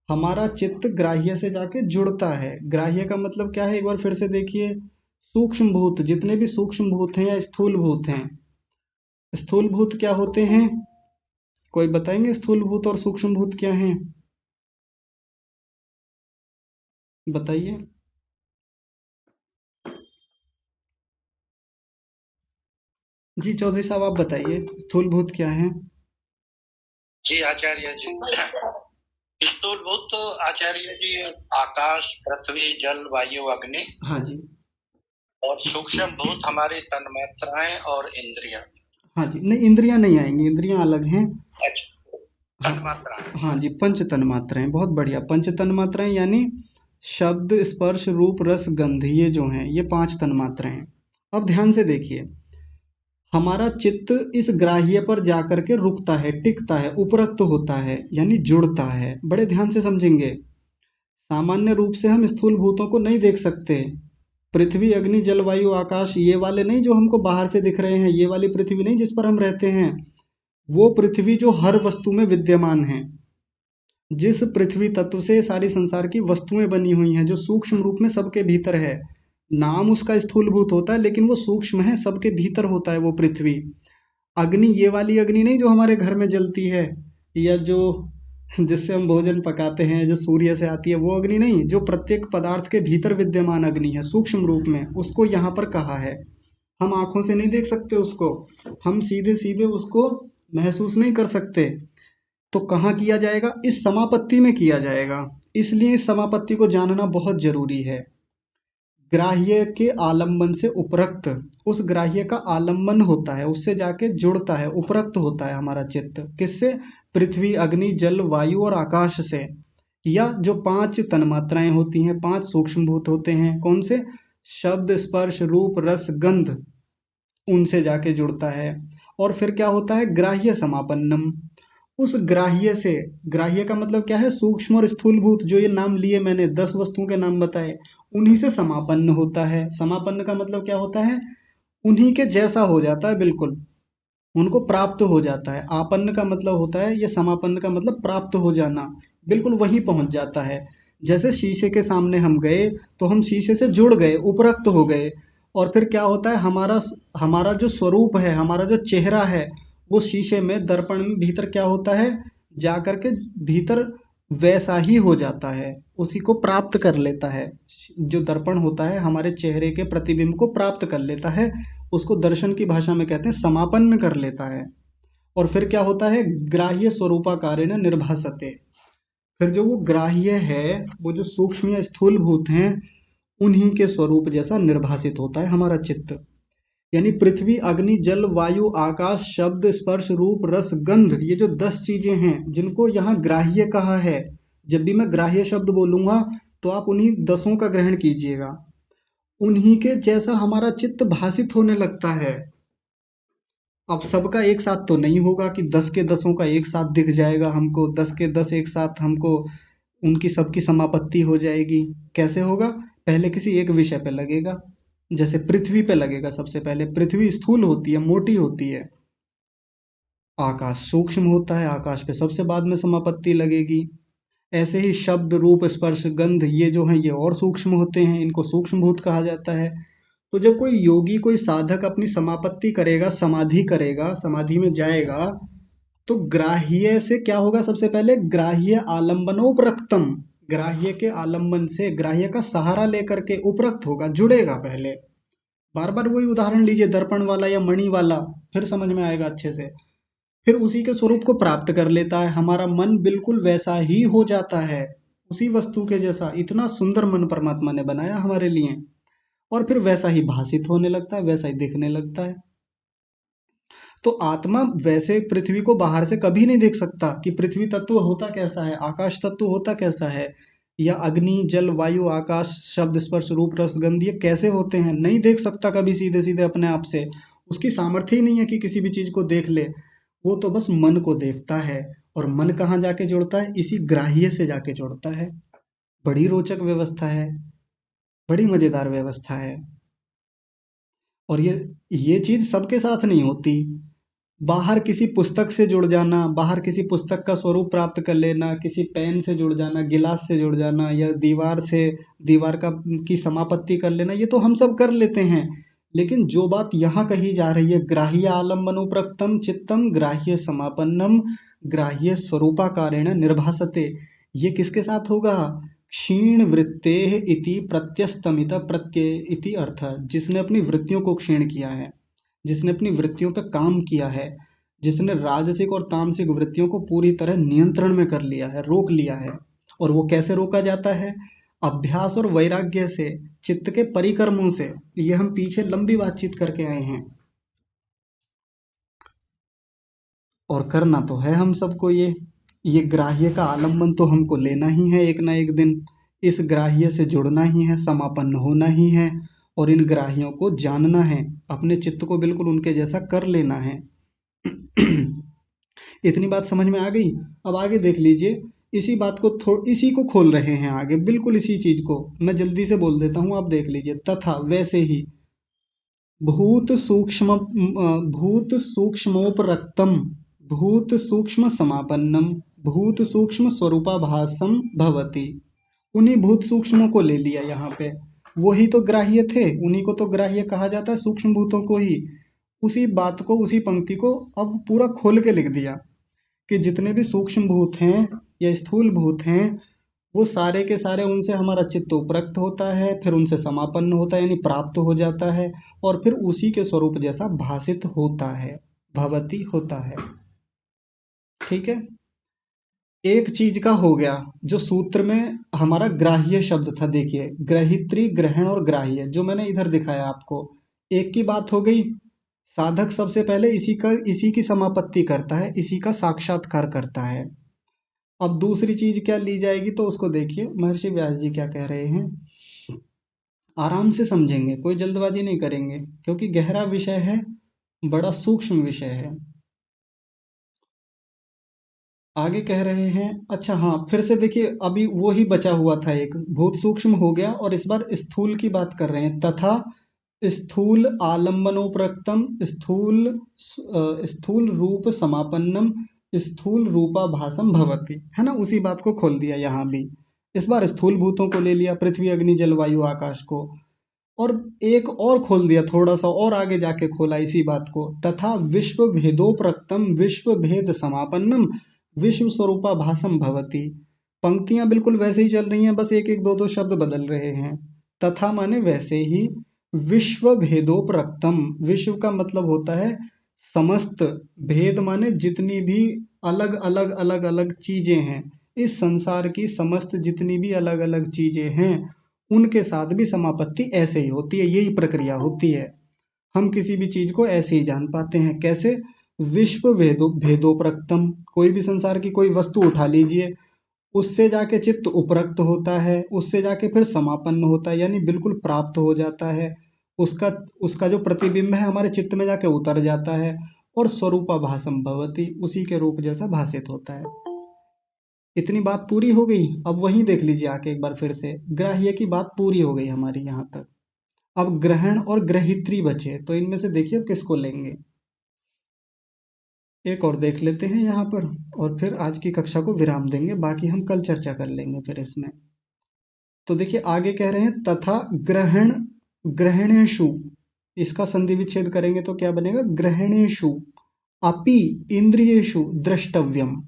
हमारा चित्त ग्राह्य से जाके जुड़ता है। ग्राह्य का मतलब क्या है, एक बार फिर से देखिए, सूक्ष्म भूत, जितने भी सूक्ष्म भूत हैं या स्थूल भूत हैं। स्थूल भूत क्या होते हैं, कोई बताएंगे स्थूल भूत और सूक्ष्म भूत क्या हैं, बताइए। जी चौधरी साहब आप बताइए, स्थूल भूत क्या हैं? जी आचार्य जी, स्थूल भूत तो आचार्य जी आकाश, पृथ्वी, जल, वायु, अग्नि। हाँ जी। और सूक्ष्म भूत हमारी तन्मात्राएं और इंद्रियां। हाँ जी, नहीं इंद्रियां नहीं आएंगी, इंद्रियां अलग हैं। अच्छा, तन्मात्राएं। हाँ जी, पंच तन्मात्राएं, बहुत बढ़िया। पंच तन्मात्राएं यानी शब्द, स्पर्श, रूप, रस, गंध, ये जो हैं ये पांच तन्मात्राएं। अब ध्यान से देखिए, हमारा चित्त इस ग्राह्य पर जाकर के रुकता है, टिकता है, उपरक्त होता है, यानी जुड़ता है। बड़े ध्यान से समझेंगे। सामान्य रूप से हम स्थूल भूतों को नहीं देख सकते। पृथ्वी, अग्नि, जल, वायु, आकाश, ये वाले नहीं जो हमको बाहर से दिख रहे हैं, ये वाली पृथ्वी नहीं जिस पर हम रहते हैं। वो पृथ्वी जो हर वस्तु में विद्यमान है, जिस पृथ्वी तत्व से सारी संसार की वस्तुएं बनी हुई हैं, जो सूक्ष्म रूप में सबके भीतर है। नाम उसका स्थूलभूत होता है लेकिन वो सूक्ष्म है, सबके भीतर होता है वो पृथ्वी। अग्नि, ये वाली अग्नि नहीं जो हमारे घर में जलती है, या जो जिससे हम भोजन पकाते हैं, जो सूर्य से आती है, वो अग्नि नहीं, जो प्रत्येक पदार्थ के भीतर विद्यमान अग्नि है सूक्ष्म रूप में, उसको यहाँ पर कहा है। हम आंखों से नहीं देख सकते उसको, हम सीधे सीधे उसको महसूस नहीं कर सकते। तो कहाँ किया जाएगा, इस समापत्ति में किया जाएगा। इसलिए इस समापत्ति को जानना बहुत जरूरी है। ग्राह्य के आलंबन से उपरक्त, उस ग्राह्य का आलंबन होता है, उससे जाके जुड़ता है, उपरक्त होता है हमारा चित्त। किससे, पृथ्वी, अग्नि, जल, वायु और आकाश से। या जो पांच तन्मात्राएं होती हैं, पांच सूक्ष्म भूत होते हैं, कौन से, शब्द, स्पर्श, रूप, रस, गंध, उनसे जाके जुड़ता है। और फिर क्या होता है, ग्राह्य समापन्नम, उस ग्राह्य से, ग्राह्य का मतलब क्या है, सूक्ष्म और स्थूलभूत, जो ये नाम लिए मैंने 10 वस्तुओं के नाम बताए, उन्हीं से समापन्न होता है। समापन्न का मतलब क्या होता है, उन्हीं के जैसा हो जाता है, बिल्कुल उनको प्राप्त हो जाता है। आपन्न का मतलब होता है, ये समापन्न का मतलब प्राप्त हो जाना, बिल्कुल वहीं पहुंच जाता है। जैसे शीशे के सामने हम गए तो हम शीशे से जुड़ गए, उपरक्त हो गए, और फिर क्या होता है, हमारा हमारा जो स्वरूप है, हमारा जो चेहरा है, वो शीशे में, दर्पण में भीतर क्या होता है, जा करके भीतर वैसा ही हो जाता है, उसी को प्राप्त कर लेता है। जो दर्पण होता है हमारे चेहरे के प्रतिबिंब को प्राप्त कर लेता है, उसको दर्शन की भाषा में कहते हैं समापन्न कर लेता है। और फिर क्या होता है, ग्राह्य स्वरूपाकारेण निर्भासते, फिर जो वो ग्राह्य है, वो जो सूक्ष्म या स्थूल भूत हैं, उन्हीं के स्वरूप जैसा निर्भासित होता है हमारा चित्त। यानी पृथ्वी, अग्नि, जल, वायु, आकाश, शब्द, स्पर्श, रूप, रस, गंध, ये जो 10 चीजें हैं जिनको यहाँ ग्राह्य कहा है, जब भी मैं ग्राह्य शब्द बोलूंगा तो आप उन्हीं 10ओं का ग्रहण कीजिएगा। उन्हीं के जैसा हमारा चित्त भासित होने लगता है। अब सबका एक साथ तो नहीं होगा कि 10 के 10 का एक साथ दिख जाएगा हमको, 10 के 10 एक साथ हमको उनकी सबकी समापत्ति हो जाएगी। कैसे होगा, पहले किसी एक विषय पे लगेगा। जैसे पृथ्वी पे लगेगा, सबसे पहले पृथ्वी स्थूल होती है, मोटी होती है। आकाश सूक्ष्म होता है, आकाश पे सबसे बाद में समापत्ति लगेगी। ऐसे ही शब्द, रूप, स्पर्श, गंध, ये जो हैं ये और सूक्ष्म होते हैं, इनको सूक्ष्म भूत कहा जाता है। तो जब कोई योगी, कोई साधक अपनी समापत्ति करेगा, समाधि करेगा, समाधि में जाएगा, तो ग्राह्य से क्या होगा, सबसे पहले ग्राह्य आलंबनोपरक्तम, ग्राह्य के आलंबन से, ग्राह्य का सहारा लेकर के उपरक्त होगा, जुड़ेगा पहले। बार बार वही उदाहरण लीजिए, दर्पण वाला या मणि वाला, फिर समझ में आएगा अच्छे से। फिर उसी के स्वरूप को प्राप्त कर लेता है, हमारा मन बिल्कुल वैसा ही हो जाता है, उसी वस्तु के जैसा। इतना सुंदर मन परमात्मा ने बनाया हमारे लिए, और फिर वैसा ही भासित होने लगता है, वैसा ही दिखने लगता है। तो आत्मा वैसे पृथ्वी को बाहर से कभी नहीं देख सकता कि पृथ्वी तत्व होता कैसा है, आकाश तत्व होता कैसा है, या अग्नि, जल, वायु, आकाश, शब्द, स्पर्श, रूप, रस, गंध, ये कैसे होते हैं, नहीं देख सकता कभी सीधे सीधे अपने आप से। उसकी सामर्थ्य ही नहीं है कि किसी भी चीज को देख ले। वो तो बस मन को देखता है, और मन कहाँ जाके जुड़ता है, इसी ग्राह्य से जाके जुड़ता है। बड़ी रोचक व्यवस्था है, बड़ी मजेदार व्यवस्था है। और ये चीज सबके साथ नहीं होती। बाहर किसी पुस्तक से जुड़ जाना, बाहर किसी पुस्तक का स्वरूप प्राप्त कर लेना, किसी पेन से जुड़ जाना, गिलास से जुड़ जाना, या दीवार से, दीवार का की समापत्ति कर लेना, ये तो हम सब कर लेते हैं। लेकिन जो बात यहाँ कही जा रही है, ग्राह्य आलम्बनोप्रक्तम चित्तम ग्राह्य समापन्नम ग्राह्य स्वरूपाकारेण निर्भासते, ये किसके साथ होगा, क्षीण वृत्तेः इति प्रत्यस्तमित प्रत्यय इति अर्थ, जिसने अपनी वृत्तियों को क्षीण किया है, जिसने अपनी वृत्तियों पर काम किया है, जिसने राजसिक और तामसिक वृत्तियों को पूरी तरह नियंत्रण में कर लिया है, रोक लिया है। और वो कैसे रोका जाता है, अभ्यास और वैराग्य से, चित्त के परिक्रमों से। ये हम पीछे लंबी बातचीत करके आए हैं, और करना तो है हम सबको। ये ग्राह्य का आलम्बन तो हमको लेना ही है एक ना एक दिन, इस ग्राह्य से जुड़ना ही है, समापन्न होना ही है, और इन ग्राह्यों को जानना है, अपने चित्त को बिल्कुल उनके जैसा कर लेना है। इतनी बात समझ में आ गई। अब आगे देख लीजिए, इसी बात को इसी को खोल रहे हैं आगे, बिल्कुल इसी चीज को मैं जल्दी से बोल देता हूँ, आप देख लीजिए। तथा वैसे ही भूत सूक्ष्म भूत सूक्ष्मोपरक्तम भूत सूक्ष्म समापन्नम भूत सूक्ष्म स्वरूपाभासम भवति, उन्हीं भूत सूक्ष्मों को ले लिया यहाँ पे। वही तो ग्राह्य थे, उन्हीं को तो ग्राह्य कहा जाता है, सूक्ष्म भूतों को ही। उसी बात को, उसी पंक्ति को अब पूरा खोल के लिख दिया कि जितने भी सूक्ष्म भूत हैं या स्थूल भूत हैं, वो सारे के सारे, उनसे हमारा चित्त उपरक्त होता है, फिर उनसे समापन्न होता है, यानी प्राप्त हो जाता है, और फिर उसी के स्वरूप जैसा भासित होता है, भवति होता है। ठीक है, एक चीज का हो गया जो सूत्र में हमारा ग्राह्य शब्द था। देखिए, ग्रहित्री, ग्रहण और ग्राह्य, जो मैंने इधर दिखाया आपको, एक की बात हो गई। साधक सबसे पहले इसी की समापत्ति करता है, इसी का साक्षात्कार करता है। अब दूसरी चीज क्या ली जाएगी, तो उसको देखिए महर्षि व्यास जी क्या कह रहे हैं। आराम से समझेंगे, कोई जल्दबाजी नहीं करेंगे, क्योंकि गहरा विषय है, बड़ा सूक्ष्म विषय है। आगे कह रहे हैं, अच्छा हाँ, फिर से देखिए, अभी वो ही बचा हुआ था, एक भूत सूक्ष्म हो गया और इस बार स्थूल की बात कर रहे हैं। तथा स्थूल आलम्बनोपरक्तम स्थूल रूप समापन्नम स्थूल रूपाभासम भवति, है ना, उसी बात को खोल दिया यहाँ भी। इस बार स्थूल भूतों को ले लिया, पृथ्वी अग्नि जल वायु आकाश को, और एक और खोल दिया, थोड़ा सा और आगे जाके खोला इसी बात को। तथा विश्व भेदोप्रक्तम विश्व भेद समापन्नम विश्व स्वरूपाभासम भवति। पंक्तियां बिल्कुल वैसे ही चल रही हैं, बस एक एक दो दो शब्द बदल रहे हैं। तथा माने वैसे ही, विश्व भेदोप्रक्तम, विश्व का मतलब होता है समस्त, भेद माने जितनी भी अलग अलग अलग अलग चीजें हैं, इस संसार की समस्त जितनी भी अलग अलग चीजें हैं, उनके साथ भी समापत्ति ऐसे ही होती है, यही प्रक्रिया होती है। हम किसी भी चीज को ऐसे ही जान पाते हैं, कैसे? विश्व भेदोप्रक्तम, कोई भी संसार की कोई वस्तु उठा लीजिए, उससे जाके चित्त उपरक्त होता है, उससे जाके फिर समापन्न होता है, यानी बिल्कुल प्राप्त हो जाता है, उसका उसका जो प्रतिबिंब है हमारे चित्त में जाके उतर जाता है, और स्वरूपाभासम भवति, उसी के रूप जैसा भासित होता है। इतनी बात पूरी हो गई। अब वहीं देख लीजिए आके एक बार फिर से, ग्राह्य की बात पूरी हो गई हमारी यहाँ तक। अब ग्रहण और ग्रहित्री बचे, तो इनमें से देखिए अब किसको लेंगे। एक और देख लेते हैं यहाँ पर, और फिर आज की कक्षा को विराम देंगे, बाकी हम कल चर्चा कर लेंगे फिर इसमें। तो देखिए आगे कह रहे हैं, तथा ग्रहण ग्रहणेषु, इसका संधि विच्छेद करेंगे तो क्या बनेगा? ग्रहणेषु अपि इंद्रियेषु द्रष्टव्यम।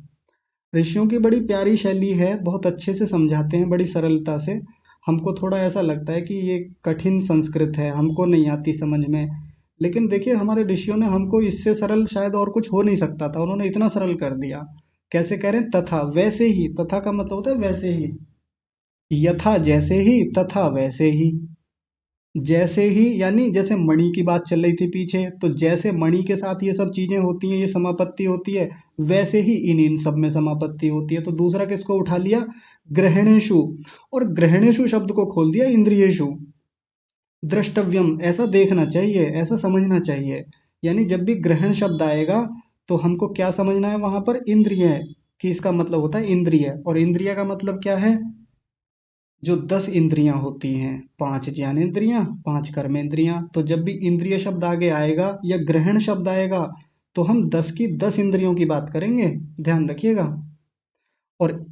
ऋषियों की बड़ी प्यारी शैली है, बहुत अच्छे से समझाते हैं, बड़ी सरलता से। हमको थोड़ा ऐसा लगता है कि ये कठिन संस्कृत है, हमको नहीं आती समझ में, लेकिन देखिए हमारे ऋषियों ने हमको इससे सरल शायद और कुछ हो नहीं सकता था, उन्होंने इतना सरल कर दिया। कैसे कह रहे हैं? तथा वैसे ही, तथा का मतलब होता है वैसे ही, यथा जैसे ही, तथा वैसे ही। जैसे ही यानी जैसे मणि की बात चल रही थी पीछे, तो जैसे मणि के साथ ये सब चीजें होती हैं, ये समापत्ति होती है, वैसे ही इन सब में समापत्ति होती है। तो दूसरा किसको उठा लिया? ग्रहणेशु, और ग्रहणेशु शब्द को खोल दिया इंद्रियेशु। द्रष्टव्यम, ऐसा देखना चाहिए, ऐसा समझना चाहिए, यानी जब भी ग्रहण शब्द आएगा तो हमको क्या समझना है वहां पर? इंद्रिय, कि इसका मतलब होता है इंद्रिय, और इंद्रिय का मतलब क्या है? जो 10 इंद्रियां होती हैं, 5 ज्ञानेंद्रियां, 5 कर्मेंद्रियां। तो जब भी इंद्रिय शब्द आगे आएगा या ग्रहण शब्द आएगा, तो हम 10 की 10 इंद्रियों की बात करेंगे, ध्यान रखिएगा। और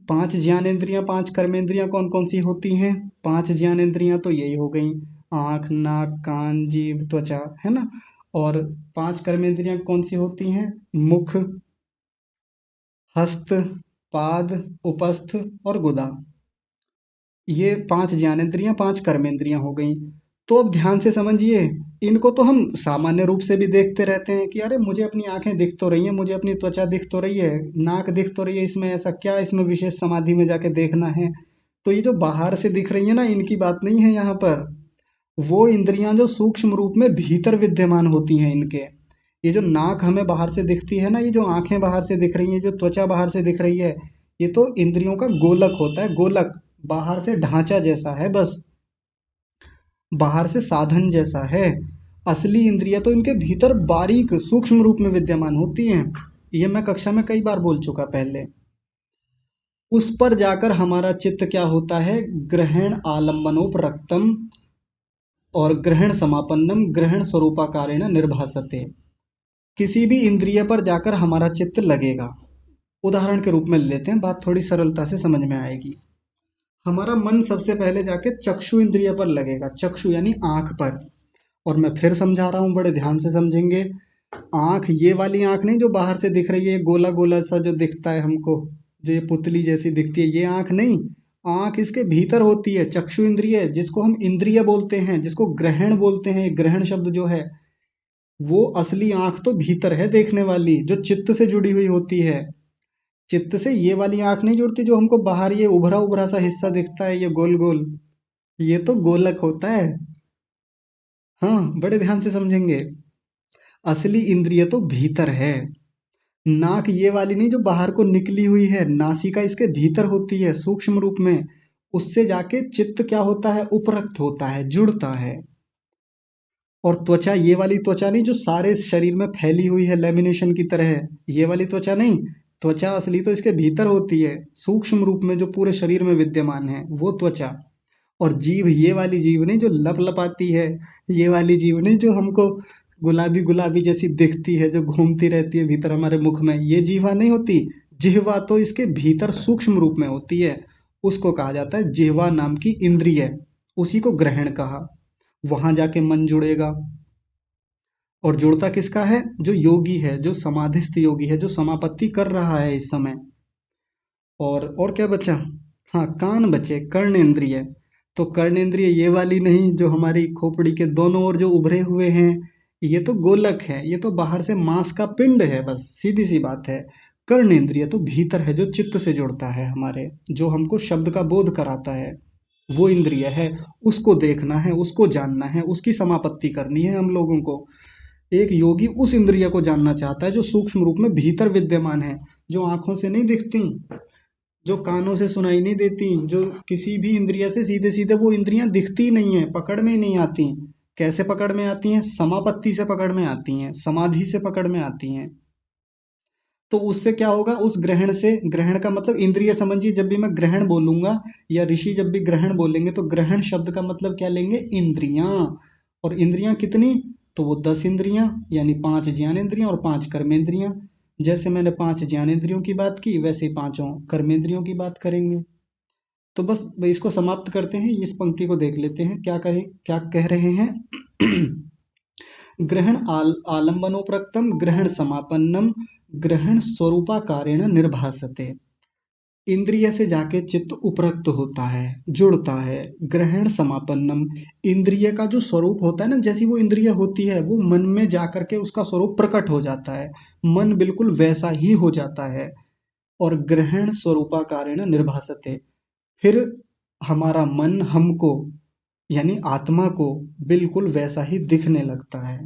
5 ज्ञानेंद्रियां, 5 कर्मेंद्रियां कौन कौन सी होती हैं? 5 ज्ञानेंद्रियां तो यही हो गई, आंख, नाक, कान, जीभ, त्वचा, है ना। और 5 कर्मेंद्रियां कौन सी होती हैं? मुख, हस्त, पाद, उपस्थ और गुदा। ये 5 ज्ञानेंद्रियां, 5 कर्मेंद्रियां हो गई। तो अब ध्यान से समझिए, इनको तो हम सामान्य रूप से भी देखते रहते हैं कि अरे मुझे अपनी आंखें दिख तो रही हैं, मुझे अपनी त्वचा दिख तो रही है, नाक दिख तो रही है, इसमें ऐसा क्या, इसमें विशेष समाधि में जाके देखना है? तो ये जो बाहर से दिख रही है ना, इनकी बात नहीं है यहाँ पर। वो इंद्रियां जो सूक्ष्म रूप में भीतर विद्यमान होती हैं इनके, ये जो नाक हमें बाहर से दिखती है ना, ये जो आंखें बाहर से दिख रही हैं, जो त्वचा बाहर से दिख रही है, ये तो इंद्रियों का गोलक होता है, गोलक, बाहर से ढांचा जैसा है, बस बाहर से साधन जैसा है। असली इंद्रियां तो इनके भीतर बारीक सूक्ष्म रूप में विद्यमान होती हैं। ये मैं कक्षा में कई बार बोल चुका पहले। उस पर जाकर हमारा चित्त क्या होता है? ग्रहण आलम्बनोपरक्तम और ग्रहण समापन्नम ग्रहण स्वरूपाकारेण निर्भासते। किसी भी इंद्रिय पर जाकर हमारा चित्त लगेगा। उदाहरण के रूप में लेते हैं, बात थोड़ी सरलता से समझ में आएगी। हमारा मन सबसे पहले जाके चक्षु इंद्रिय पर लगेगा, चक्षु यानी आंख पर। और मैं फिर समझा रहा हूँ, बड़े ध्यान से समझेंगे। आंख ये वाली आंख नहीं जो बाहर से दिख रही है, गोला गोला सा जो दिखता है हमको, जो ये पुतली जैसी दिखती है, ये आंख नहीं। आंख इसके भीतर होती है, चक्षु इंद्रिय, जिसको हम इंद्रिय बोलते हैं, जिसको ग्रहण बोलते हैं। ग्रहण शब्द जो है, वो असली आंख तो भीतर है देखने वाली, जो चित्त से जुड़ी हुई होती है। चित्त से ये वाली आंख नहीं जुड़ती जो हमको बाहर ये उभरा उभरा सा हिस्सा दिखता है, ये गोल गोल, ये तो गोलक होता है। हाँ, बड़े ध्यान से समझेंगे। असली इंद्रिय तो भीतर है। नाक ये वाली नहीं जो बाहर को निकली हुई है, नासिका इसके भीतर होती है सूक्ष्म रूप में। उससे जाके चित्त क्या होता है? उपरक्त होता है, जुड़ता है। और त्वचा ये वाली त्वचा नहीं जो सारे शरीर में फैली हुई है लेमिनेशन की तरह, ये वाली त्वचा नहीं। त्वचा असली तो इसके भीतर होती है, सूक्ष्म रूप में जो पूरे शरीर में विद्यमान है वो त्वचा। और जीभ ये वाली जीभ नहीं जो लपलपाती है, ये वाली जीभ नहीं जो हमको गुलाबी गुलाबी जैसी दिखती है, जो घूमती रहती है भीतर हमारे मुख में, ये जीवा नहीं होती। जिह्वा तो इसके भीतर सूक्ष्म रूप में होती है, उसको कहा जाता है जिह्वा नाम की इंद्रिय, उसी को ग्रहण कहा। वहां जाके मन जुड़ेगा, और जुड़ता किसका है? जो योगी है, जो समाधिस्थ योगी है, जो समापत्ति कर रहा है इस समय। और क्या बचा? हाँ, कान बचे, कर्णेंद्रिय। तो कर्णेंद्रिय ये वाली नहीं जो हमारी खोपड़ी के दोनों ओर जो उभरे हुए हैं, ये तो गोलक है, ये तो बाहर से मांस का पिंड है, बस सीधी सी बात है। कर्णेंद्रिय तो भीतर है, जो चित्त से जुड़ता है हमारे, जो हमको शब्द का बोध कराता है, वो इंद्रिय है। उसको देखना है, उसको जानना है, उसकी समापत्ति करनी है हम लोगों को। एक योगी उस इंद्रिय को जानना चाहता है जो सूक्ष्म रूप में भीतर विद्यमान है, जो आंखों से नहीं दिखती, जो कानों से सुनाई नहीं देती, जो किसी भी इंद्रिय से सीधे सीधे वो इंद्रियां दिखती नहीं है, पकड़ में ही नहीं आती। कैसे पकड़ में आती हैं? समापत्ति से पकड़ में आती हैं, समाधि से पकड़ में आती हैं। तो उससे क्या होगा? उस ग्रहण से, ग्रहण का मतलब इंद्रिय समझिए, जब भी मैं ग्रहण बोलूंगा या ऋषि जब भी ग्रहण बोलेंगे तो ग्रहण शब्द का मतलब क्या लेंगे? इंद्रियां। और इंद्रियां कितनी? तो वो 10 इंद्रियां, यानी 5 ज्ञानेंद्रियां और 5 कर्मेंद्रियां। जैसे मैंने 5 ज्ञानेंद्रियों की बात की, वैसे ही 5 कर्मेंद्रियों की बात करेंगे। तो बस इसको समाप्त करते हैं, इस पंक्ति को देख लेते हैं क्या कह रहे हैं। ग्रहण आलम्बनोपरक्तम ग्रहण समापन्नम ग्रहण स्वरूपाकारेण निर्भासते। इंद्रिय से जाके चित्त उपरक्त होता है, जुड़ता है। ग्रहण समापन्नम, इंद्रिय का जो स्वरूप होता है ना, जैसी वो इंद्रिय होती है वो मन में जाकर के उसका स्वरूप प्रकट हो जाता है, मन बिल्कुल वैसा ही हो जाता है। और ग्रहण स्वरूपाकारेण निर्भासते, फिर हमारा मन हमको यानी आत्मा को बिल्कुल वैसा ही दिखने लगता है।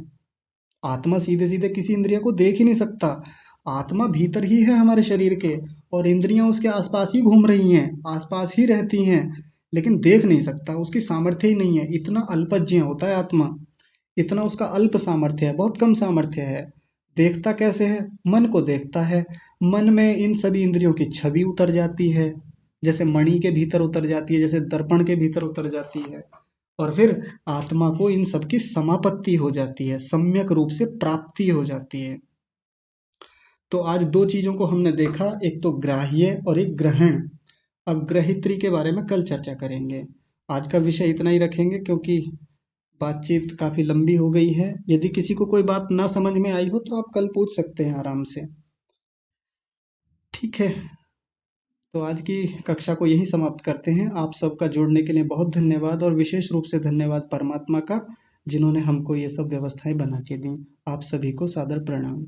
आत्मा सीधे सीधे किसी इंद्रिय को देख ही नहीं सकता, आत्मा भीतर ही है हमारे शरीर के, और इंद्रियां उसके आसपास ही घूम रही हैं, आसपास ही रहती हैं, लेकिन देख नहीं सकता, उसकी सामर्थ्य ही नहीं है। इतना अल्पज्ञ होता है आत्मा, इतना उसका अल्प सामर्थ्य है, बहुत कम सामर्थ्य है। देखता कैसे है? मन को देखता है। मन में इन सभी इंद्रियों की छवि उतर जाती है, जैसे मणि के भीतर उतर जाती है, जैसे दर्पण के भीतर उतर जाती है। और फिर आत्मा को इन सब की समापत्ति हो जाती है, सम्यक रूप से प्राप्ति हो जाती है। तो आज 2 चीजों को हमने देखा, एक तो ग्राह्य और एक ग्रहण। अब ग्रहित्री के बारे में कल चर्चा करेंगे। आज का विषय इतना ही रखेंगे क्योंकि बातचीत काफी लंबी हो गई है। यदि किसी को कोई बात ना समझ में आई हो तो आप कल पूछ सकते हैं आराम से। ठीक है, तो आज की कक्षा को यहीं समाप्त करते हैं। आप सबका जुड़ने के लिए बहुत धन्यवाद, और विशेष रूप से धन्यवाद परमात्मा का, जिन्होंने हमको ये सब व्यवस्थाएं बना के दी। आप सभी को सादर प्रणाम।